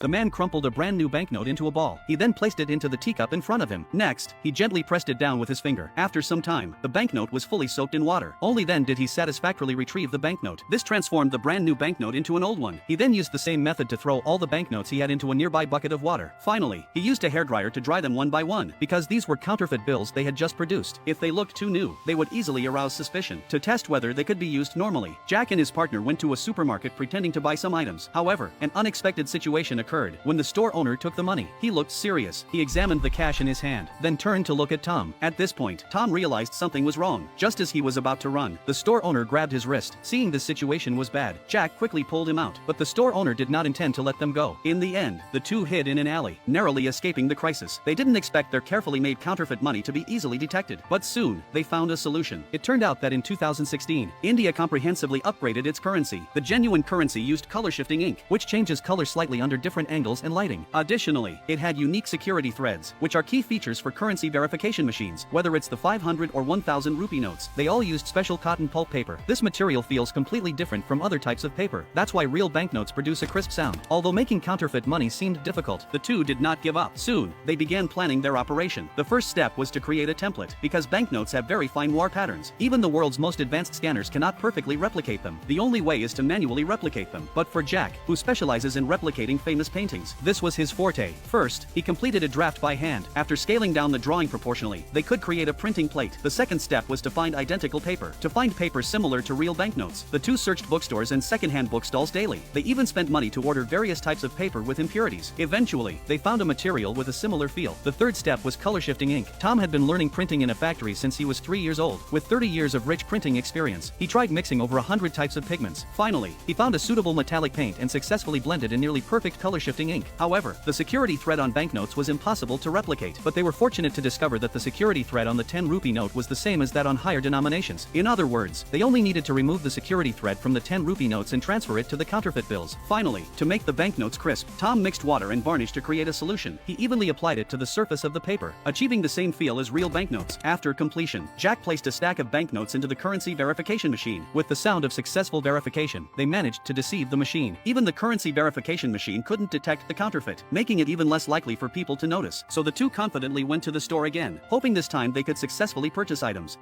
The man crumpled a brand new banknote into a ball. He then placed it into the teacup in front of him. Next, he gently pressed it down with his finger. After some time, the banknote was fully soaked in water. Only then did he satisfactorily retrieve the banknote. This transformed the brand new banknote into an old one. He then used the same method to throw all the banknotes he had into a nearby bucket of water. Finally, he used a hairdryer to dry them one by one, because these were counterfeit bills they had just produced. If they looked too new, they would easily arouse suspicion. To test whether they could be used normally, Jack and his partner went to a supermarket pretending to buy some items. However, an unexpected situation occurred. When the store owner took the money, he looked serious. He examined the cash in his hand, then turned to look at Tom. At this point, Tom realized something was wrong. Just as he was about to run, the store owner grabbed his wrist. Seeing this situation was bad, Jack quickly pulled him out, but the store owner did not intend to let them go. In the end, the two hid in an alley, narrowly escaping the crisis. They didn't expect their carefully made counterfeit money to be easily detected, but soon, they found a solution. It turned out that in 2016, India comprehensively upgraded its currency. The genuine currency used color-shifting ink, which changes color slightly under different angles and lighting. Additionally, it had unique security threads, which are key features for currency verification machines. Whether it's the 500 or 1000 rupee notes, they all used special cotton pulp paper. This material feels completely different from other types of paper. That's why real banknotes produce a crisp sound. Although making counterfeit money seemed difficult, the two did not give up. Soon, they began planning their operation. The first step was to create a template, because banknotes have very fine war patterns. Even the world's most advanced scanners cannot perfectly replicate them. The only way is to manually replicate them. But for Jack, who specializes in replicating famous paintings, this was his forte. First, he completed a draft by hand. After scaling down the drawing proportionally, they could create a printing plate. The second step was to find identical paper. To find paper similar to real banknotes, the two searched bookstores and secondhand bookstalls daily. They even spent money to order various types of paper with impurities. Eventually, they found a material with a similar feel. The third step was color-shifting ink. Tom had been learning printing in a factory since he was 3 years old. With 30 years of rich printing experience, he tried mixing over 100 types of pigments. Finally, he found a suitable metallic paint and successfully blended in nearly perfect color-shifting ink. However, the security thread on banknotes was impossible to replicate, but they were fortunate to discover that the security thread on the 10 rupee note was the same as that on higher denominations. In other words, they only needed to remove the security thread from the 10 rupee notes and transfer it to the counterfeit bills. Finally, to make the banknotes crisp, Tom mixed water and varnish to create a solution. He evenly applied it to the surface of the paper, achieving the same feel as real banknotes. After completion, Jack placed a stack of banknotes into the currency verification machine. With the sound of successful verification, they managed to deceive the machine. Even the currency verification machine couldn't detect the counterfeit, making it even less likely for people to notice. So the two confidently went to the store again, hoping this time they could successfully purchase items.